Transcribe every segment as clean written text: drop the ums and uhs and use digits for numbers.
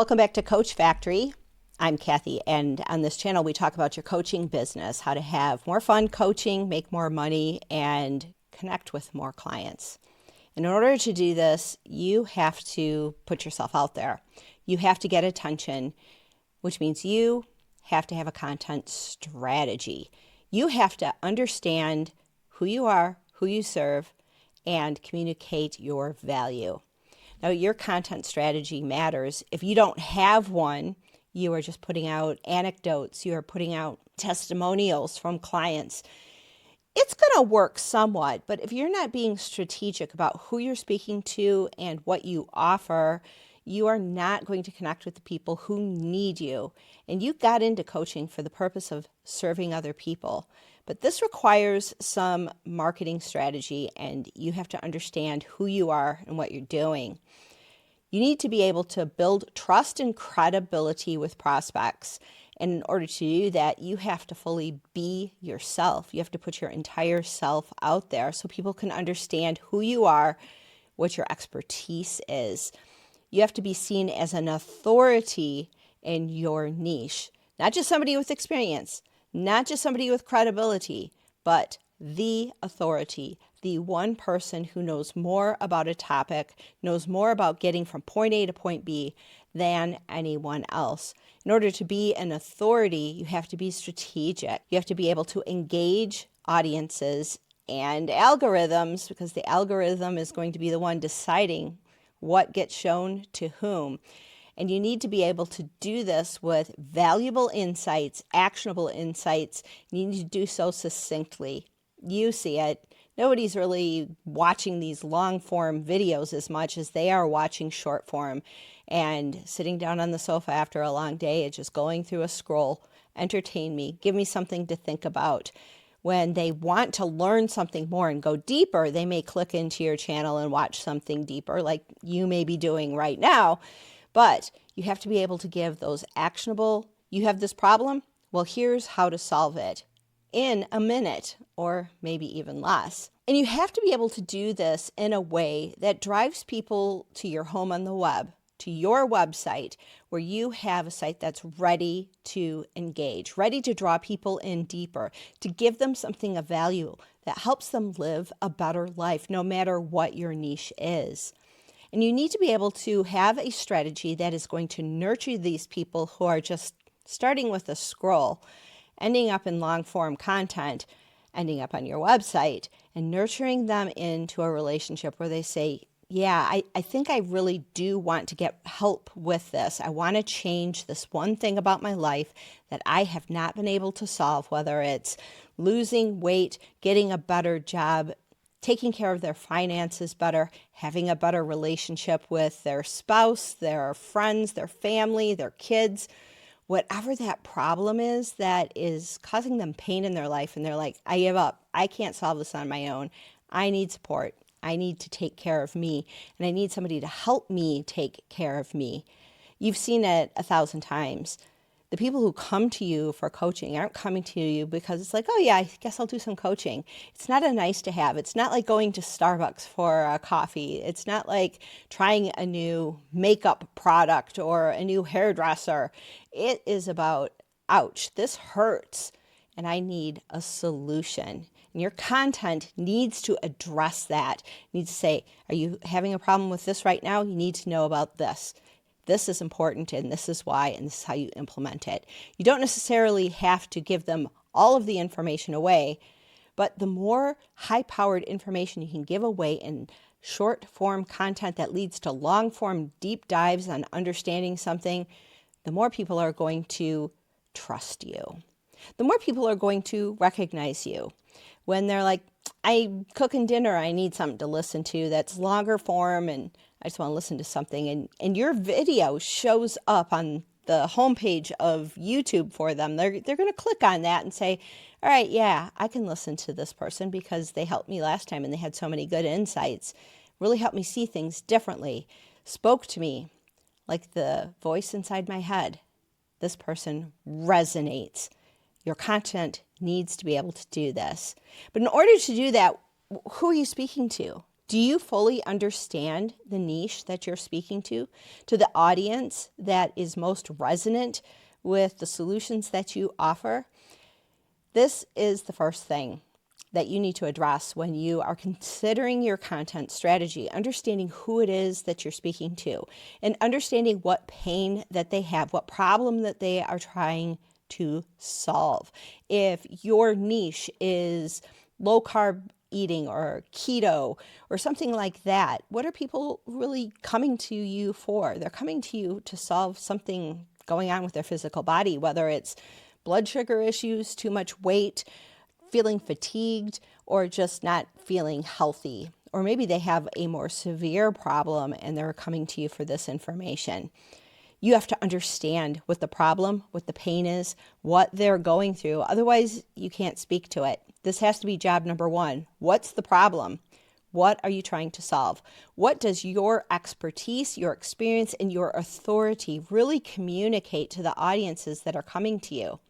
Welcome back to Coach Factory. I'm Kathy, and on this channel we talk about your coaching business, how to have more fun coaching, make more money, and connect with more clients. And in order to do this, you have to put yourself out there. You have to get attention, which means you have to have a content strategy. You have to understand who you are, who you serve, and communicate your value. Now, your content strategy matters. If you don't have one, you are just putting out anecdotes, you are putting out testimonials from clients. It's going to work somewhat, but if you're not being strategic about who you're speaking to and what you offer, you are not going to connect with the people who need you. And you got into coaching for the purpose of serving other people. But this requires some marketing strategy, and you have to understand who you are and what you're doing. You need to be able to build trust and credibility with prospects. And in order to do that, you have to fully be yourself. You have to put your entire self out there so people can understand who you are, what your expertise is. You have to be seen as an authority in your niche, not just somebody with experience, not just somebody with credibility, but the authority, the one person who knows more about a topic, knows more about getting from point A to point B than anyone else. In order to be an authority, you have to be strategic. You have to be able to engage audiences and algorithms, because the algorithm is going to be the one deciding what gets shown to whom. And you need to be able to do this with valuable insights, actionable insights. You need to do so succinctly. You see it. Nobody's really watching these long form videos as much as they are watching short form and sitting down on the sofa after a long day and just going through a scroll. Entertain me. Give me something to think about. When they want to learn something more and go deeper, they may click into your channel and watch something deeper like you may be doing right now. But you have to be able to give those actionable, you have this problem? Well, here's how to solve it in a minute or maybe even less. And you have to be able to do this in a way that drives people to your home on the web, to your website, where you have a site that's ready to engage, ready to draw people in deeper, to give them something of value that helps them live a better life, no matter what your niche is. And you need to be able to have a strategy that is going to nurture these people who are just starting with a scroll, ending up in long form content, ending up on your website, and nurturing them into a relationship where they say, yeah, I think I really do want to get help with this. I want to change this one thing about my life that I have not been able to solve, whether it's losing weight, getting a better job, taking care of their finances better, having a better relationship with their spouse, their friends, their family, their kids, whatever that problem is that is causing them pain in their life. And they're like, I give up. I can't solve this on my own. I need support. I need to take care of me, and I need somebody to help me take care of me. You've seen it 1,000 times. The people who come to you for coaching aren't coming to you because it's like, oh yeah, I guess I'll do some coaching. It's not a nice to have. It's not like going to Starbucks for a coffee. It's not like trying a new makeup product or a new hairdresser. It is about, ouch, this hurts, and I need a solution. And your content needs to address that. It needs to say, are you having a problem with this right now? You need to know about this. This is important, and this is why, and this is how you implement it. You don't necessarily have to give them all of the information away, but the more high-powered information you can give away in short-form content that leads to long-form deep dives on understanding something, the more people are going to trust you. The more people are going to recognize you. When they're like, I'm cooking dinner, I need something to listen to that's longer form, and I just want to listen to something, and your video shows up on the homepage of YouTube for them. They're going to click on that and say, all right, yeah, I can listen to this person because they helped me last time and they had so many good insights, really helped me see things differently, spoke to me like the voice inside my head. This person resonates. Your content needs to be able to do this. But in order to do that, who are you speaking to? Do you fully understand the niche that you're speaking to the audience that is most resonant with the solutions that you offer? This is the first thing that you need to address when you are considering your content strategy, understanding who it is that you're speaking to and understanding what pain that they have, what problem that they are trying to solve. If your niche is low carb eating or keto or something like that, what are people really coming to you for? They're coming to you to solve something going on with their physical body, whether it's blood sugar issues, too much weight, feeling fatigued, or just not feeling healthy. Or maybe they have a more severe problem and they're coming to you for this information. You have to understand what the problem, what the pain is, what they're going through. Otherwise, you can't speak to it. This has to be job number one. What's the problem? What are you trying to solve? What does your expertise, your experience, and your authority really communicate to the audiences that are coming to you?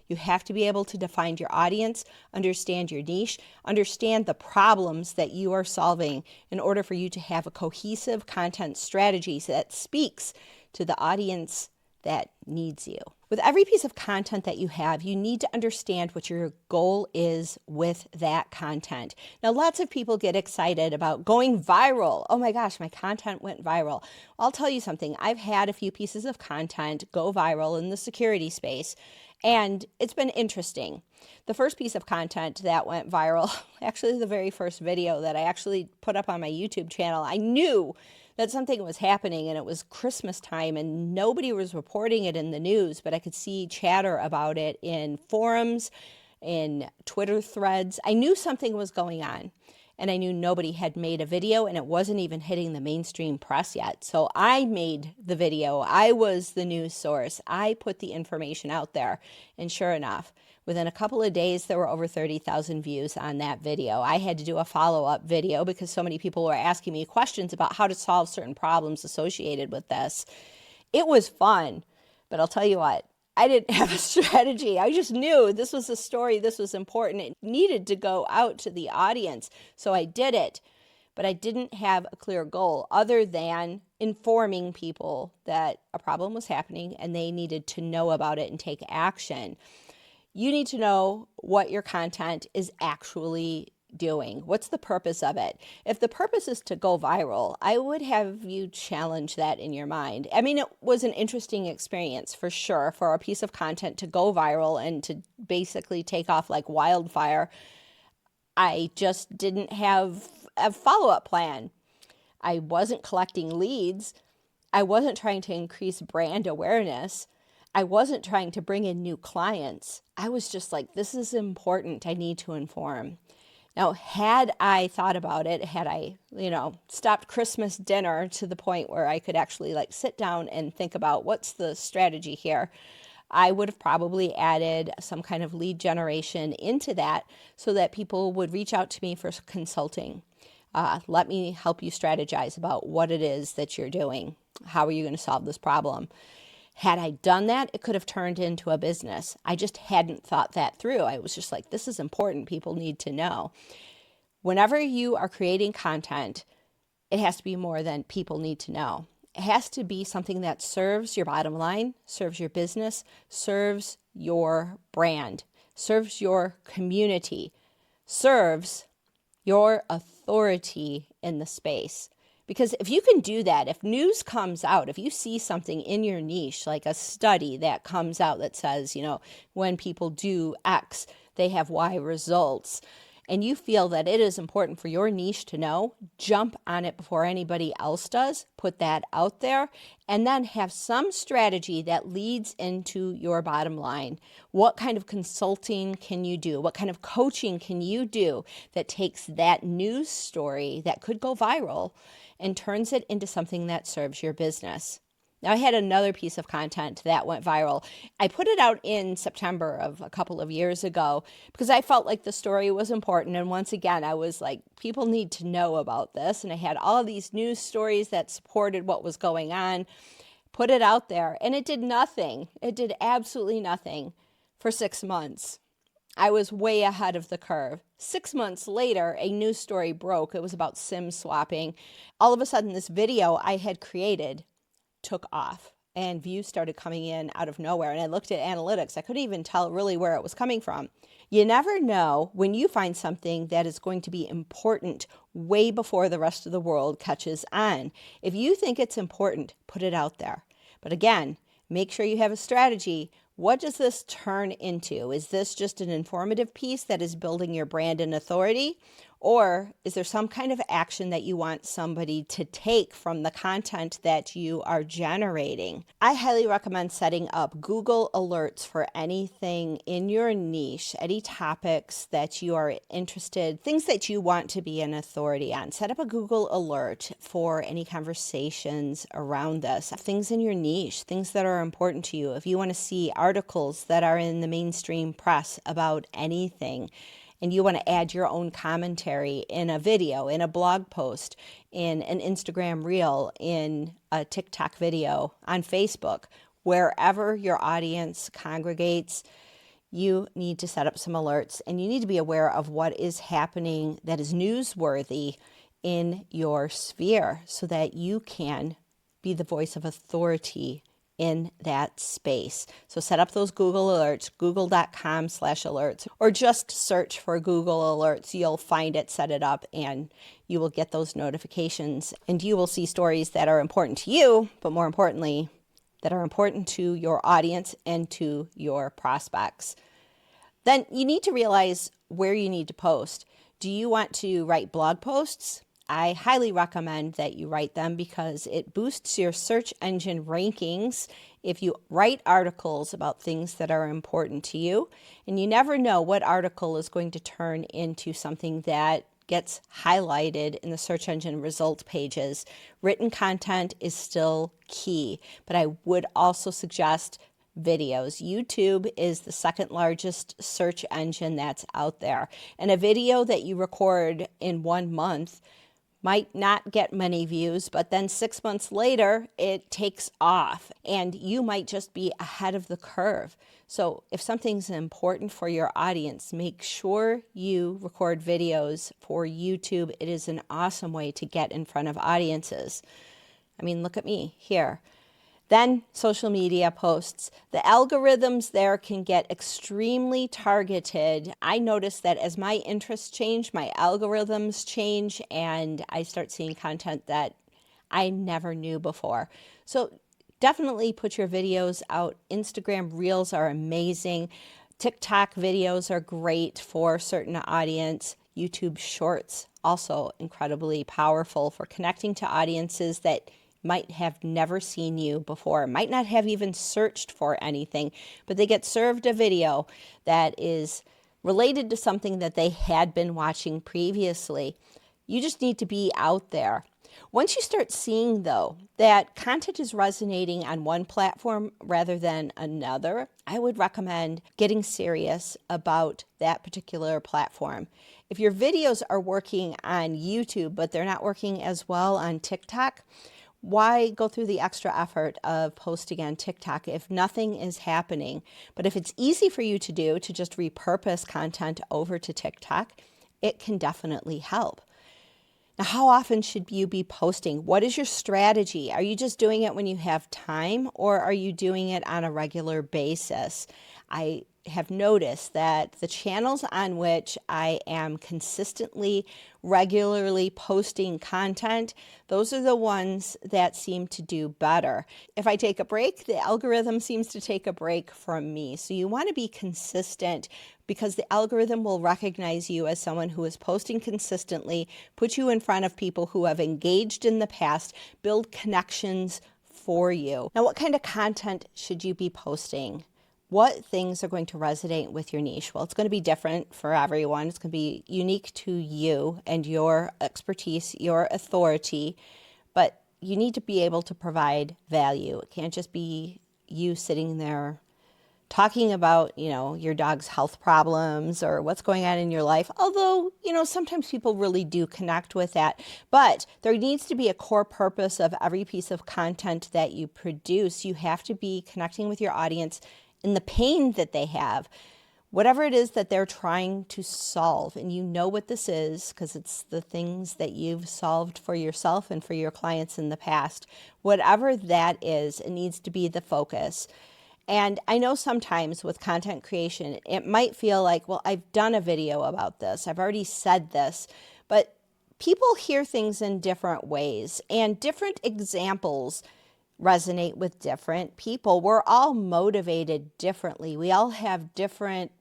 You have to be able to define your audience, understand your niche, understand the problems that you are solving in order for you to have a cohesive content strategy that speaks to the audience that needs you. With every piece of content that you have, you need to understand what your goal is with that content. Now, lots of people get excited about going viral. Oh my gosh, my content went viral. I'll tell you something. I've had a few pieces of content go viral in the security space, and it's been interesting. The first piece of content that went viral, actually the very first video that I actually put up on my YouTube channel, I knew that something was happening and it was Christmas time and nobody was reporting it in the news, but I could see chatter about it in forums, in Twitter threads. I knew something was going on and I knew nobody had made a video and it wasn't even hitting the mainstream press yet. So I made the video. I was the news source. I put the information out there. And sure enough, within a couple of days, there were over 30,000 views on that video. I had to do a follow-up video because so many people were asking me questions about how to solve certain problems associated with this. It was fun, but I'll tell you what, I didn't have a strategy. I just knew this was a story, this was important. It needed to go out to the audience, so I did it. But I didn't have a clear goal other than informing people that a problem was happening and they needed to know about it and take action. You need to know what your content is actually doing. What's the purpose of it? If the purpose is to go viral, I would have you challenge that in your mind. I mean, it was an interesting experience for sure for a piece of content to go viral and to basically take off like wildfire. I just didn't have a follow-up plan. I wasn't collecting leads. I wasn't trying to increase brand awareness. I wasn't trying to bring in new clients. I was just like, this is important. I need to inform. Now, had I thought about it, had I, stopped Christmas dinner to the point where I could actually sit down and think about what's the strategy here, I would have probably added some kind of lead generation into that so that people would reach out to me for consulting. Let me help you strategize about what it is that you're doing. How are you going to solve this problem? Had I done that, it could have turned into a business. I just hadn't thought that through. I was just like, this is important. People need to know. Whenever you are creating content, it has to be more than people need to know. It has to be something that serves your bottom line, serves your business, serves your brand, serves your community, serves your authority in the space. Because if you can do that, if news comes out, if you see something in your niche, like a study that comes out that says, when people do X, they have Y results, and you feel that it is important for your niche to know, jump on it before anybody else does, put that out there, and then have some strategy that leads into your bottom line. What kind of consulting can you do? What kind of coaching can you do that takes that news story that could go viral and turns it into something that serves your business? Now, I had another piece of content that went viral. I put it out in September of a couple of years ago because I felt like the story was important. And once again, I was like, people need to know about this. And I had all of these news stories that supported what was going on, put it out there, and it did nothing. It did absolutely nothing for 6 months. I was way ahead of the curve. 6 months later, a news story broke. It was about SIM swapping. All of a sudden, this video I had created took off and views started coming in out of nowhere. And I looked at analytics. I couldn't even tell really where it was coming from. You never know when you find something that is going to be important way before the rest of the world catches on. If you think it's important, put it out there. But again, make sure you have a strategy. What does this turn into? Is this just an informative piece that is building your brand and authority? Or is there some kind of action that you want somebody to take from the content that you are generating? I highly recommend setting up Google alerts for anything in your niche, any topics that you are interested, things that you want to be an authority on. Set up a Google alert for any conversations around this, things in your niche, things that are important to you. If you want to see articles that are in the mainstream press about anything, and you want to add your own commentary in a video, in a blog post, in an Instagram reel, in a TikTok video, on Facebook, wherever your audience congregates, you need to set up some alerts and you need to be aware of what is happening that is newsworthy in your sphere so that you can be the voice of authority in that space. So set up those Google alerts, google.com/alerts, or just search for Google alerts. You'll find it, set it up, and you will get those notifications. And you will see stories that are important to you, but more importantly, that are important to your audience and to your prospects. Then you need to realize where you need to post. Do you want to write blog posts? I highly recommend that you write them because it boosts your search engine rankings if you write articles about things that are important to you. And you never know what article is going to turn into something that gets highlighted in the search engine result pages. Written content is still key, but I would also suggest videos. YouTube is the second largest search engine that's out there. And a video that you record in 1 month might not get many views, but then 6 months later, it takes off and you might just be ahead of the curve. So if something's important for your audience, make sure you record videos for YouTube. It is an awesome way to get in front of audiences. I mean, look at me here. Then social media posts. The algorithms there can get extremely targeted. I notice that as my interests change, my algorithms change, and I start seeing content that I never knew before. So definitely put your videos out. Instagram Reels are amazing. TikTok videos are great for a certain audience. YouTube Shorts also incredibly powerful for connecting to audiences that might have never seen you before, might not have even searched for anything, but they get served a video that is related to something that they had been watching previously. You just need to be out there. Once you start seeing, though, that content is resonating on one platform rather than another, I would recommend getting serious about that particular platform. If your videos are working on YouTube, but they're not working as well on TikTok, why go through the extra effort of posting on TikTok if nothing is happening? But if it's easy for you to do, to just repurpose content over to TikTok, it can definitely help. Now, how often should you be posting? What is your strategy? Are you just doing it when you have time, or are you doing it on a regular basis? I have noticed that the channels on which I am consistently, regularly posting content, those are the ones that seem to do better. If I take a break, the algorithm seems to take a break from me. So you want to be consistent because the algorithm will recognize you as someone who is posting consistently, put you in front of people who have engaged in the past, build connections for you. Now, what kind of content should you be posting? What things are going to resonate with your niche? Well, it's going to be different for everyone. It's going to be unique to you and your expertise, your authority, but you need to be able to provide value. It can't just be you sitting there talking about, your dog's health problems or what's going on in your life. Although, sometimes people really do connect with that. But there needs to be a core purpose of every piece of content that you produce. You have to be connecting with your audience in the pain that they have. whatever it is that they're trying to solve, and you know what this is because it's the things that you've solved for yourself and for your clients in the past, whatever that is, it needs to be the focus. And I know sometimes with content creation, it might feel like, well, I've done a video about this, I've already said this, but people hear things in different ways, and different examples resonate with different people. We're all motivated differently. We all have different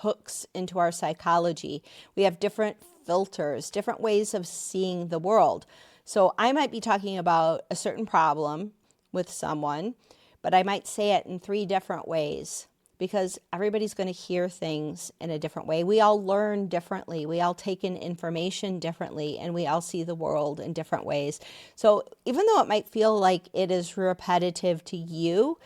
hooks into our psychology. We have different filters, different ways of seeing the world. So I might be talking about a certain problem with someone, but I might say it in 3 different ways because everybody's going to hear things in a different way. We all learn differently. We all take in information differently, and we all see the world in different ways. So even though it might feel like it is repetitive to you,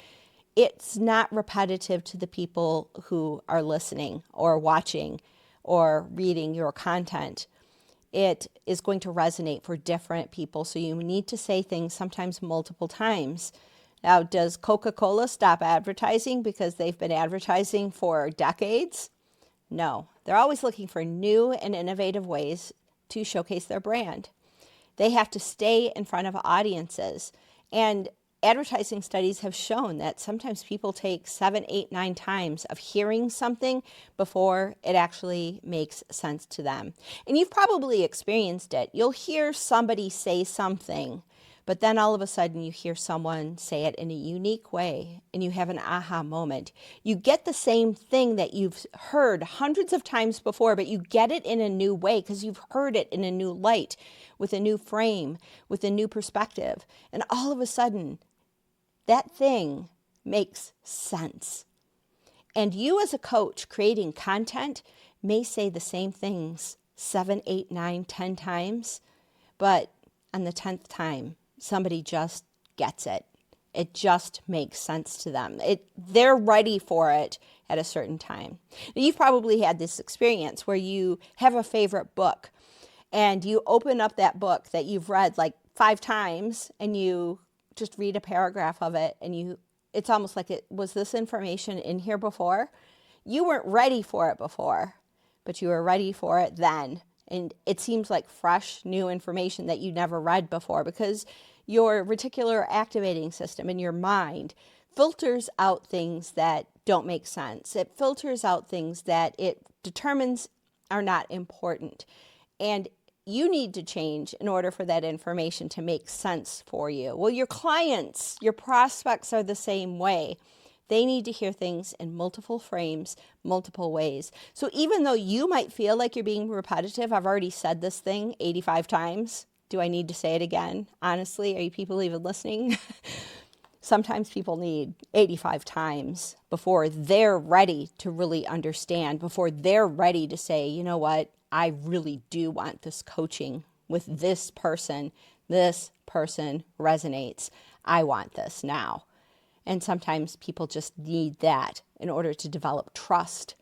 it's not repetitive to the people who are listening or watching or reading your content. It is going to resonate for different people. So you need to say things sometimes multiple times. Now, does Coca-Cola stop advertising because they've been advertising for decades? No, they're always looking for new and innovative ways to showcase their brand. They have to stay in front of audiences. And advertising studies have shown that sometimes people take 7, 8, 9 times of hearing something before it actually makes sense to them. And you've probably experienced it. You'll hear somebody say something, but then all of a sudden you hear someone say it in a unique way and you have an aha moment. You get the same thing that you've heard hundreds of times before, but you get it in a new way because you've heard it in a new light, with a new frame, with a new perspective. And all of a sudden, that thing makes sense. And you as a coach creating content may say the same things 7, 8, 9, 10 times, but on the 10th time, somebody just gets it. It just makes sense to them. They're ready for it at a certain time. Now, you've probably had this experience where you have a favorite book and you open up that book that you've read like 5 times and you just read a paragraph of it and it's almost like was this information in here before? You weren't ready for it before, but you were ready for it then. And it seems like fresh, new information that you never read before because your reticular activating system in your mind filters out things that don't make sense. It filters out things that it determines are not important. And you need to change in order for that information to make sense for you. Well, your clients, your prospects are the same way. They need to hear things in multiple frames, multiple ways. So even though you might feel like you're being repetitive, I've already said this thing 85 times. Do I need to say it again? Honestly, are you people even listening? Sometimes people need 85 times before they're ready to really understand, before they're ready to say, you know what, I really do want this coaching with this person. This person resonates. I want this now. And sometimes people just need that in order to develop trust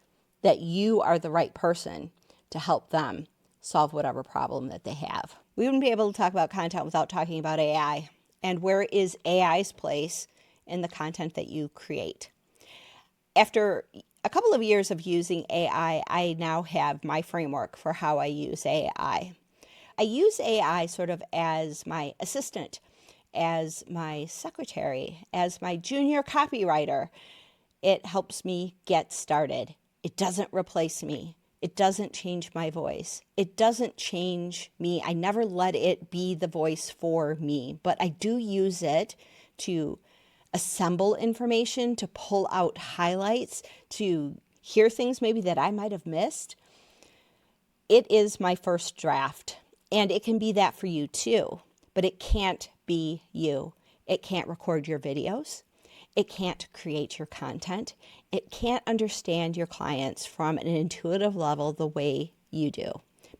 that you are the right person to help them solve whatever problem that they have. We wouldn't be able to talk about content without talking about AI. And where is AI's place in the content that you create? After a couple of years of using AI, I now have my framework for how I use AI. I use AI sort of as my assistant, as my secretary, as my junior copywriter. It helps me get started. It doesn't replace me. It doesn't change my voice. It doesn't change me. I never let it be the voice for me, but I do use it to assemble information, to pull out highlights, to hear things maybe that I might have missed. It is my first draft, and it can be that for you too, but it can't be you. It can't record your videos. It can't create your content. It can't understand your clients from an intuitive level the way you do.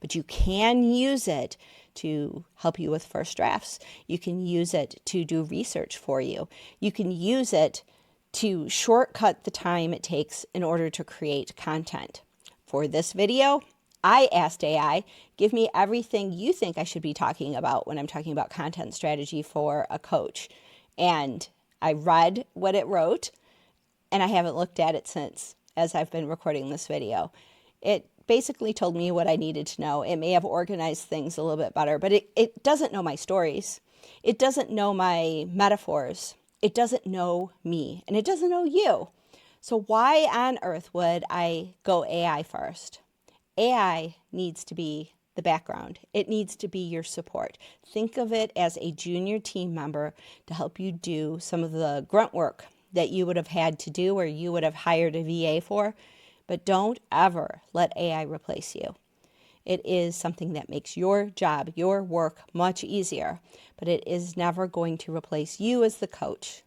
But you can use it to help you with first drafts. You can use it to do research for you. You can use it to shortcut the time it takes in order to create content. For this video, I asked AI, give me everything you think I should be talking about when I'm talking about content strategy for a coach. And I read what it wrote, and I haven't looked at it since. as I've been recording this video. It basically told me what I needed to know. It may have organized things a little bit better, but it doesn't know my stories. It doesn't know my metaphors. It doesn't know me, and it doesn't know you. So why on earth would I go AI first? AI needs to be the background. It needs to be your support. Think of it as a junior team member to help you do some of the grunt work that you would have had to do or you would have hired a VA for. But don't ever let AI replace you. It is something that makes your job, your work much easier, but it is never going to replace you as the coach.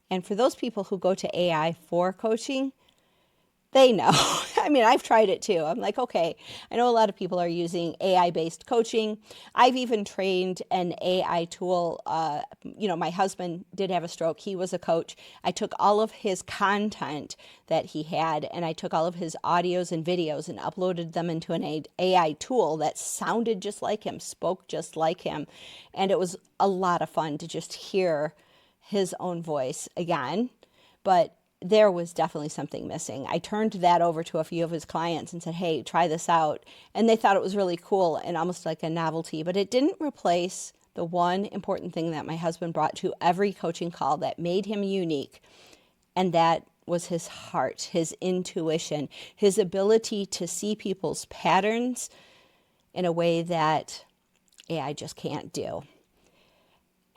And for those people who go to AI for coaching, they know. I mean, I've tried it too. I'm like, okay, I know a lot of people are using AI-based coaching. I've even trained an AI tool. My husband did have a stroke. He was a coach. I took all of his content that he had, and I took all of his audios and videos and uploaded them into an AI tool that sounded just like him, spoke just like him. And it was a lot of fun to just hear his own voice again. But there was definitely something missing. I turned that over to a few of his clients and said, hey, try this out. And they thought it was really cool and almost like a novelty, but it didn't replace the one important thing that my husband brought to every coaching call that made him unique. And that was his heart, his intuition, his ability to see people's patterns in a way that AI just can't do.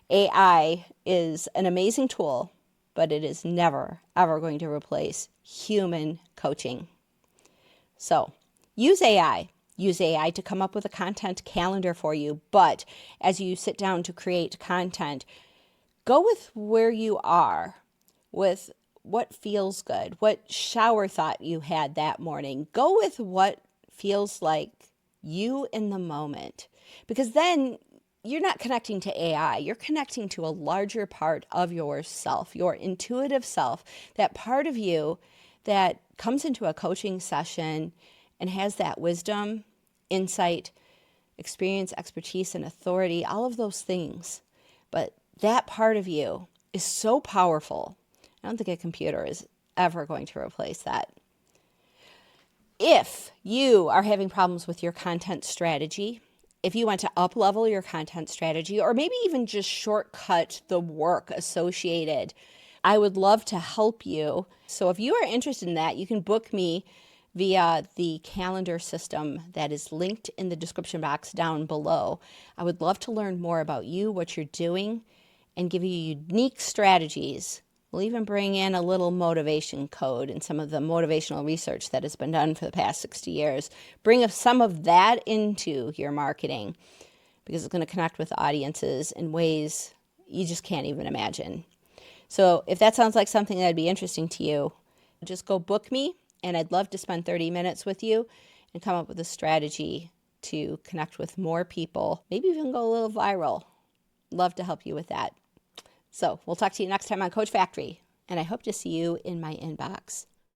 AI is an amazing tool, but it is never, ever going to replace human coaching. So use AI. Use AI to come up with a content calendar for you. But as you sit down to create content, go with where you are, with what feels good, what shower thought you had that morning. Go with what feels like you in the moment. Because then you're not connecting to AI, you're connecting to a larger part of yourself, your intuitive self, that part of you that comes into a coaching session and has that wisdom, insight, experience, expertise, and authority, all of those things. But that part of you is so powerful. I don't think a computer is ever going to replace that. If you are having problems with your content strategy, if you want to up-level your content strategy, or maybe even just shortcut the work associated, I would love to help you. So if you are interested in that, you can book me via the calendar system that is linked in the description box down below. I would love to learn more about you, what you're doing, and give you unique strategies. We'll even bring in a little motivation code and some of the motivational research that has been done for the past 60 years. Bring some of that into your marketing because it's going to connect with audiences in ways you just can't even imagine. So if that sounds like something that would be interesting to you, just go book me, and I'd love to spend 30 minutes with you and come up with a strategy to connect with more people, maybe even go a little viral. Love to help you with that. So we'll talk to you next time on Coach Factory, and I hope to see you in my inbox.